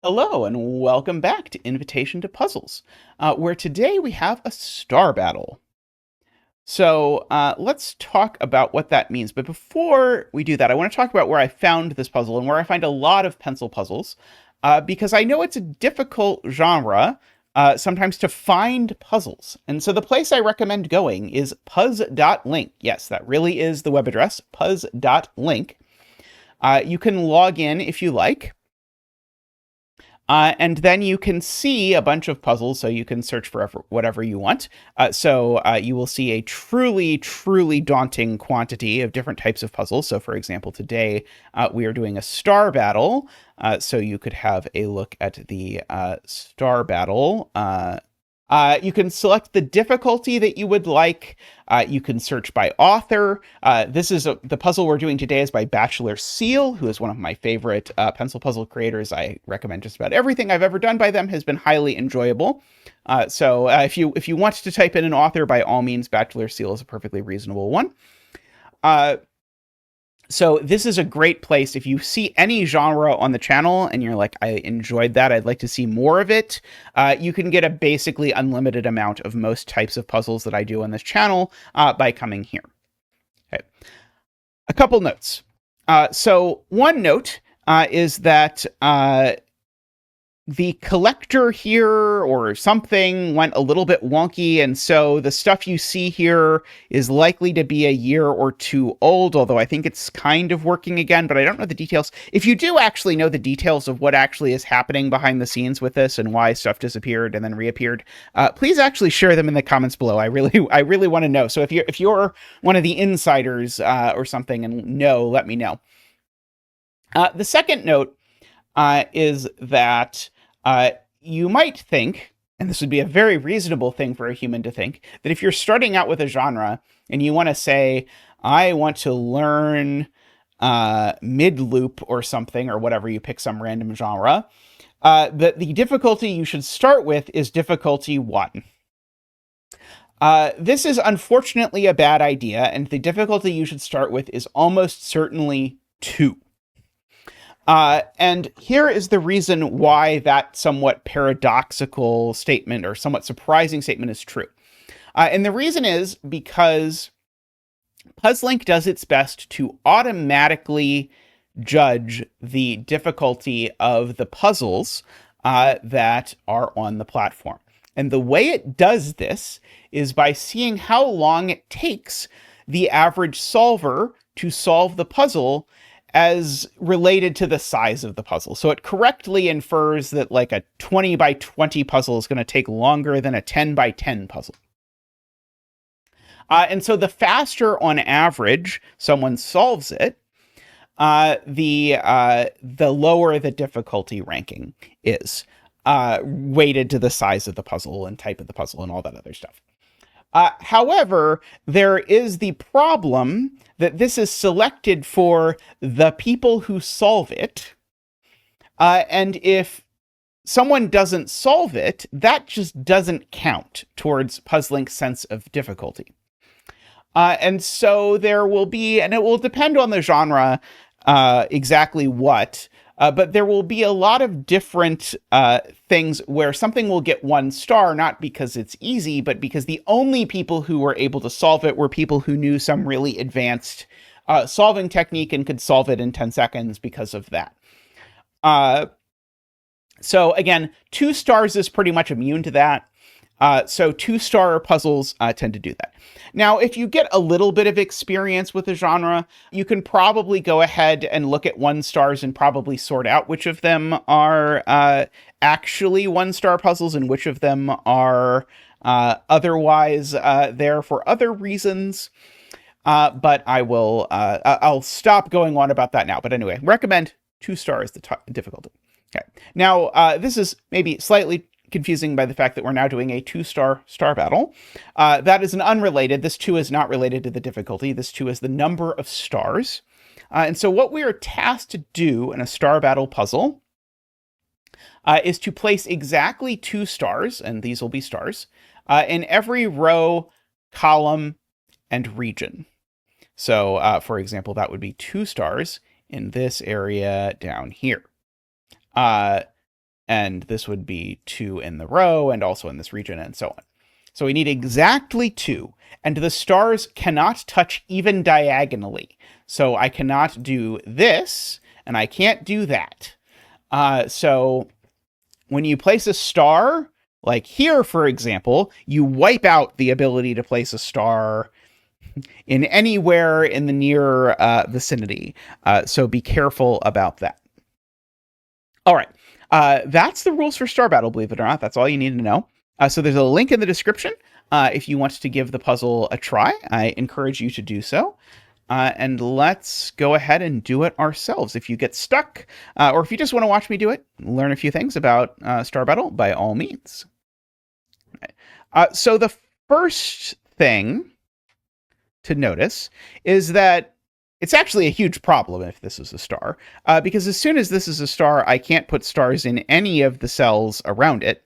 Hello, and welcome back to Invitation to Puzzles, where today we have a star battle. So let's talk about what that means. But before we do that, I want to talk about where I found this puzzle and where I find a lot of pencil puzzles, because I know it's a difficult genre sometimes to find puzzles. And so the place I recommend going is puzz.link. Yes, that really is the web address, puzz.link. You can log in if you like. And then you can see a bunch of puzzles, so you can search for whatever you want. So you will see a truly, truly daunting quantity of different types of puzzles. So, for example, today we are doing a star battle. So you could have a look at the star battle. You can select the difficulty that you would like. You can search by author. The puzzle we're doing today is by Bachelor Seal, who is one of my favorite pencil puzzle creators. I recommend just about everything I've ever done by them has been highly enjoyable. If you want to type in an author, by all means, Bachelor Seal is a perfectly reasonable one. So this is a great place if you see any genre on the channel and you're like, I enjoyed that, I'd like to see more of it. You can get a basically unlimited amount of most types of puzzles that I do on this channel by coming here. Okay. A couple notes. So one note is that the collector here or something went a little bit wonky, and so the stuff you see here is likely to be a year or two old, although I think it's kind of working again, but I don't know the details. If you do actually know the details of what actually is happening behind the scenes with this and why stuff disappeared and then reappeared, please actually share them in the comments below. I really want to know. So if you're one of the insiders or something and know, let me know. The second note is that you might think, and this would be a very reasonable thing for a human to think, that if you're starting out with a genre and you want to say, I want to learn mid loop or something, or whatever, you pick some random genre, that the difficulty you should start with is difficulty 1. This is unfortunately a bad idea, and the difficulty you should start with is almost certainly 2. And here is the reason why that somewhat paradoxical statement or somewhat surprising statement is true. And the reason is because Puzzlink does its best to automatically judge the difficulty of the puzzles that are on the platform. And the way it does this is by seeing how long it takes the average solver to solve the puzzle as related to the size of the puzzle. So it correctly infers that like a 20 by 20 puzzle is going to take longer than a 10 by 10 puzzle. And so the faster on average someone solves it, the lower the difficulty ranking is, weighted to the size of the puzzle and type of the puzzle and all that other stuff. However, there is the problem that this is selected for the people who solve it. And if someone doesn't solve it, that just doesn't count towards Puzzlink's sense of difficulty. And so there will be, and it will depend on the genre exactly what, but there will be a lot of different things where something will get 1 star, not because it's easy, but because the only people who were able to solve it were people who knew some really advanced solving technique and could solve it in 10 seconds because of that. So again, 2 stars is pretty much immune to that. So 2-star puzzles tend to do that. Now, if you get a little bit of experience with the genre, you can probably go ahead and look at 1 stars and probably sort out which of them are actually 1-star puzzles and which of them are otherwise there for other reasons. But I'll stop going on about that now. But anyway, recommend 2 stars the difficulty. Okay. Now, this is maybe slightly confusing by the fact that we're now doing a 2-star star battle. That is an unrelated. This 2 is not related to the difficulty. This 2 is the number of stars. And so what we are tasked to do in a star battle puzzle is to place exactly 2 stars, and these will be stars, in every row, column, and region. So, for example, that would be 2 stars in this area down here. and this would be 2 in the row and also in this region and so on. So we need exactly 2, and the stars cannot touch even diagonally. So I cannot do this, and I can't do that. So when you place a star, like here, for example, you wipe out the ability to place a star in anywhere in the near vicinity. So be careful about that. All right. That's the rules for Star Battle, believe it or not. That's all you need to know. So there's a link in the description. If you want to give the puzzle a try, I encourage you to do so. And let's go ahead and do it ourselves. If you get stuck, or if you just want to watch me do it, learn a few things about Star Battle, by all means. So the first thing to notice is that it's actually a huge problem if this is a star, because as soon as this is a star, I can't put stars in any of the cells around it.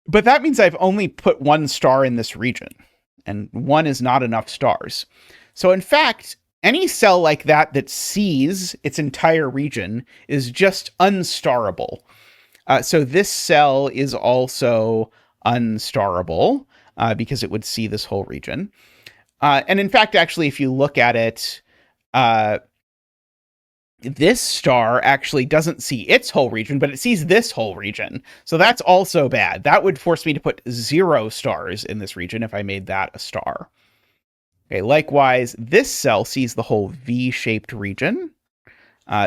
But that means I've only put 1 star in this region, and 1 is not enough stars. So in fact, any cell like that that sees its entire region is just unstarable. So this cell is also unstarable because it would see this whole region. And in fact, actually, if you look at it, this star actually doesn't see its whole region, but it sees this whole region. So that's also bad. That would force me to put 0 stars in this region if I made that a star. Okay, likewise, this cell sees the whole V-shaped region.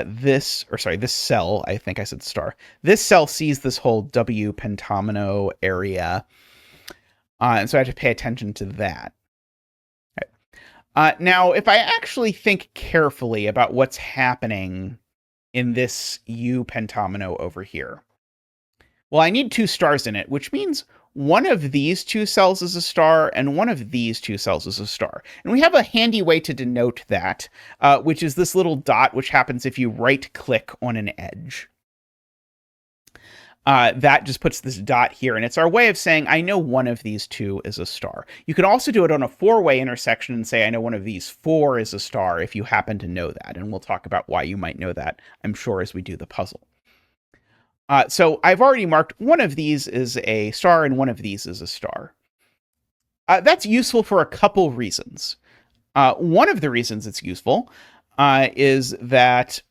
This cell, I think I said star. This cell sees this whole W pentamino area. And so I have to pay attention to that. Now, if I actually think carefully about what's happening in this U pentamino over here, well, I need 2 stars in it, which means one of these 2 cells is a star and one of these 2 cells is a star. And we have a handy way to denote that, which is this little dot, which happens if you right-click on an edge. That just puts this dot here, and it's our way of saying, I know one of these 2 is a star. You can also do it on a 4-way intersection and say, I know one of these 4 is a star if you happen to know that. And we'll talk about why you might know that, I'm sure, as we do the puzzle. So I've already marked one of these is a star and one of these is a star. That's useful for a couple reasons. One of the reasons it's useful is that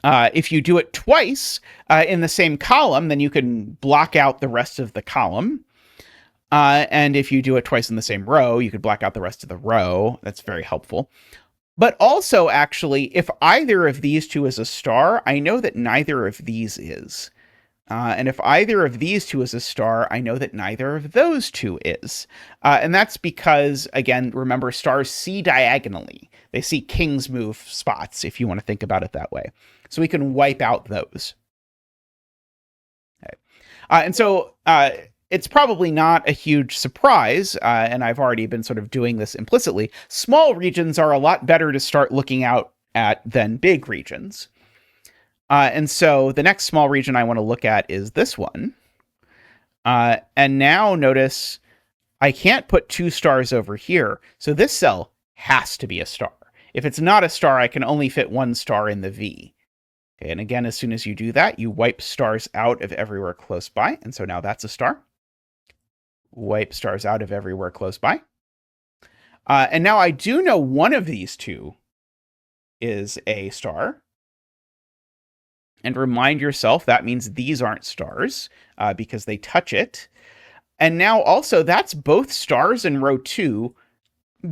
if you do it twice in the same column, then you can block out the rest of the column. And if you do it twice in the same row, you could block out the rest of the row. That's very helpful. But also, actually, if either of these 2 is a star, I know that neither of these is. And if either of these 2 is a star, I know that neither of those 2 is. And that's because, again, remember, stars see diagonally. They see king's move spots, if you want to think about it that way. So we can wipe out those. Okay. And so it's probably not a huge surprise, and I've already been sort of doing this implicitly. Small regions are a lot better to start looking out at than big regions. And so the next small region I want to look at is this one. And now notice I can't put 2 stars over here. So this cell has to be a star. If it's not a star, I can only fit 1 star in the V. Okay, and again, as soon as you do that, you wipe stars out of everywhere close by. And so now that's a star. Wipe stars out of everywhere close by. And now I do know one of these 2 is a star. And remind yourself that means these aren't stars because they touch it. And now also that's both stars in row 2,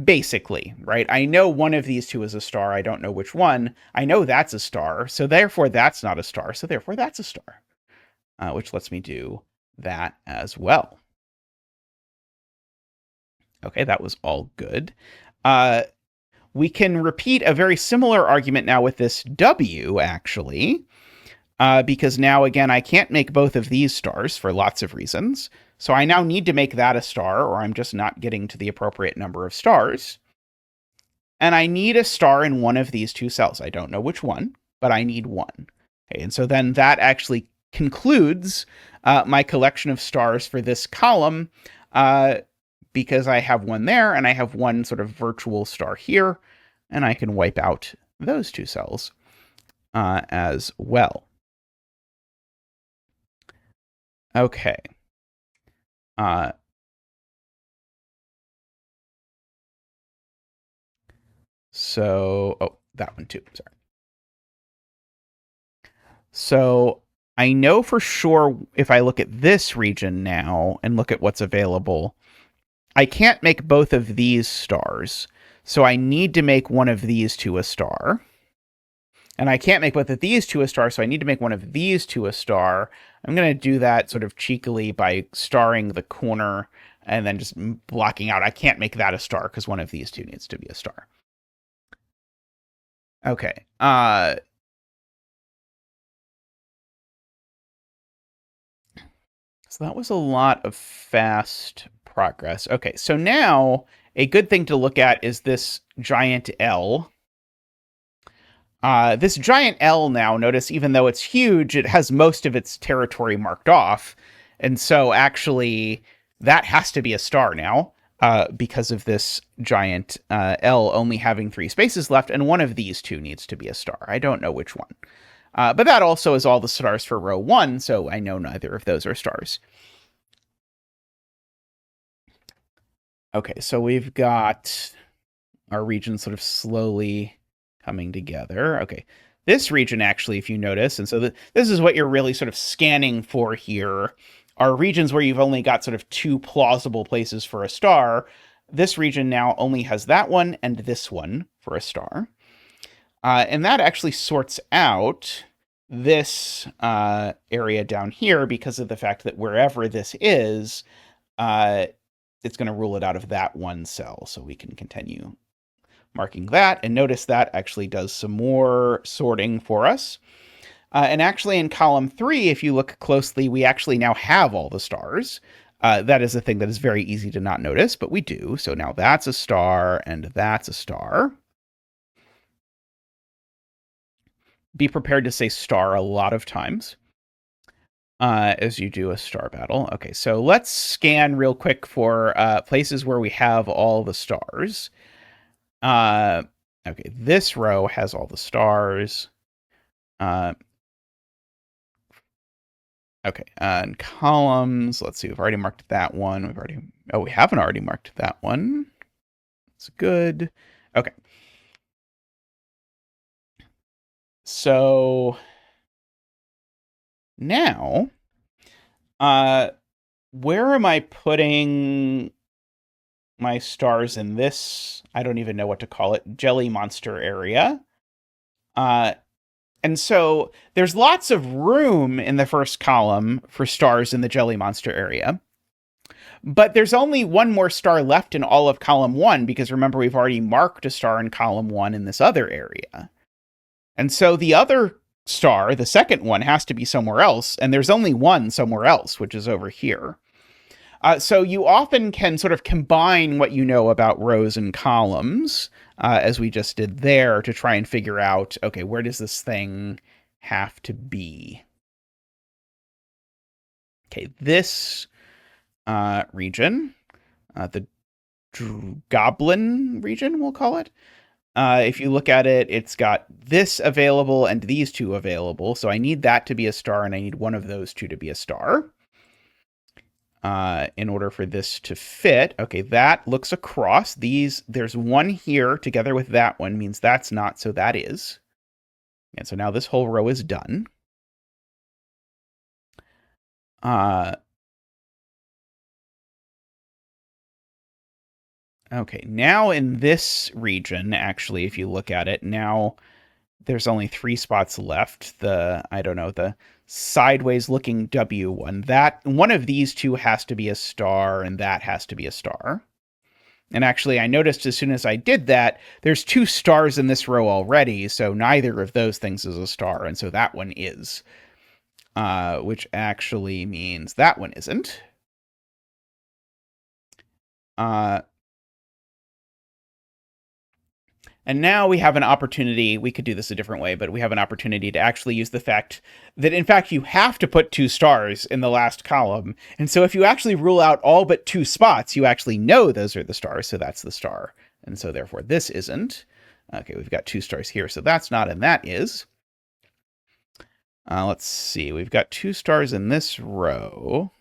basically, right? I know one of these 2 is a star. I don't know which one. I know that's a star. So therefore that's not a star. So therefore that's a star, which lets me do that as well. Okay, that was all good. We can repeat a very similar argument now with this W, actually, because now, again, I can't make both of these stars for lots of reasons. So I now need to make that a star, or I'm just not getting to the appropriate number of stars. And I need a star in one of these 2 cells. I don't know which one, but I need one. Okay, and so then that actually concludes my collection of stars for this column, because I have one there, and I have one sort of virtual star here, and I can wipe out those 2 cells as well. Okay. Uh, that one too. Sorry. So I know for sure if I look at this region now and look at what's available, I can't make both of these stars. So I need to make one of these two a star. And I can't make both of these two a star, so I need to make one of these two a star. I'm going to do that sort of cheekily by starring the corner and then just blocking out. I can't make that a star because one of these two needs to be a star. Okay. So that was a lot of fast progress. Okay, so now a good thing to look at is this giant L. This giant L now, notice, even though it's huge, it has most of its territory marked off. And so actually, that has to be a star now because of this giant L only having 3 spaces left, and one of these two needs to be a star. I don't know which one. But that also is all the stars for row 1, so I know neither of those are stars. Okay, so we've got our region sort of slowly coming together. Okay, this region actually, if you notice, and so this is what you're really sort of scanning for here, are regions where you've only got sort of 2 plausible places for a star. This region now only has that one and this one for a star. And that actually sorts out this area down here because of the fact that wherever this is, it's going to rule it out of that one cell. So we can continue marking that. And notice that actually does some more sorting for us. And actually in column 3, if you look closely, we actually now have all the stars. That is a thing that is very easy to not notice, but we do. So now that's a star and that's a star. Be prepared to say star a lot of times as you do a star battle. Okay, so let's scan real quick for places where we have all the stars. Okay, this row has all the stars. Okay, and columns. Let's see, we've already marked that one. We haven't already marked that one. It's good. Okay. So now, where am I putting my stars in this? I don't even know what to call it. Jelly monster area. And so there's lots of room in the first column for stars in the jelly monster area. But there's only one more star left in all of column 1, because remember, we've already marked a star in column 1 in this other area. And so the other star, the second one, has to be somewhere else, and there's only one somewhere else, which is over here. So you often can sort of combine what you know about rows and columns, as we just did there, to try and figure out, okay, where does this thing have to be? Okay, this region, the goblin region, we'll call it. If you look at it, it's got this available and these two available. So I need that to be a star, and I need one of those two to be a star. In order for this to fit. Okay, that looks across. There's one here together with that one, means that's not, so that is. And so now this whole row is done. Okay, now in this region, actually, if you look at it, now there's only 3 spots left. The sideways looking W one. That one of these two has to be a star, and that has to be a star. And actually, I noticed as soon as I did that, there's 2 stars in this row already, so neither of those things is a star, and so that one is. Which actually means that one isn't. And now we have an opportunity, we could do this a different way, but we have an opportunity to actually use the fact that, in fact, you have to put 2 stars in the last column. And so if you actually rule out all but 2 spots, you actually know those are the stars, so that's the star. And so therefore this isn't. Okay, we've got 2 stars here, so that's not, and that is. Let's see. We've got 2 stars in this row.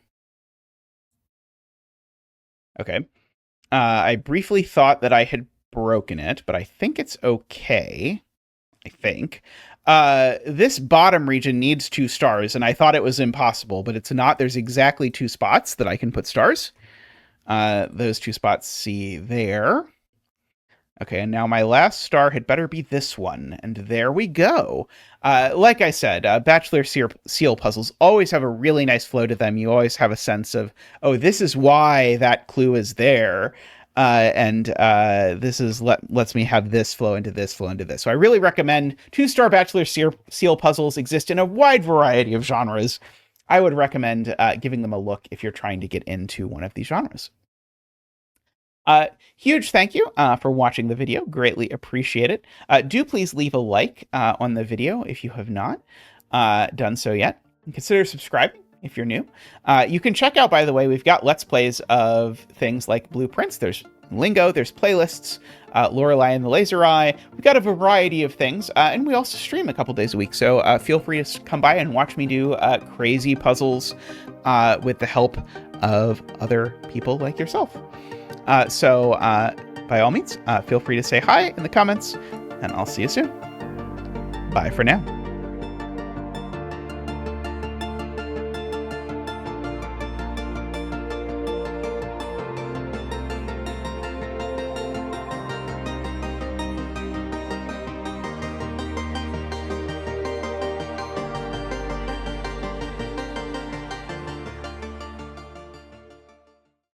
Okay. I briefly thought that I had broken it, but I think it's okay. I think. This bottom region needs 2 stars, and I thought it was impossible, but it's not. There's exactly 2 spots that I can put stars. Those 2 spots, see there. Okay, and now my last star had better be this one, and there we go. Like I said, Bachelor Seal puzzles always have a really nice flow to them. You always have a sense of, oh, this is why that clue is there, and this is lets me have this flow into this, flow into this. So I really recommend 2-star Bachelor Seal puzzles exist in a wide variety of genres. I would recommend giving them a look if you're trying to get into one of these genres. Huge thank you for watching the video. Greatly appreciate it. Do please leave a like on the video if you have not done so yet. And consider subscribing if you're new. You can check out, by the way, we've got Let's Plays of things like blueprints. There's Lingo, there's playlists, Lorelei and the Laser Eye. We've got a variety of things, and we also stream a couple days a week. So feel free to come by and watch me do crazy puzzles with the help of other people like yourself. So by all means, feel free to say hi in the comments, and I'll see you soon. Bye for now.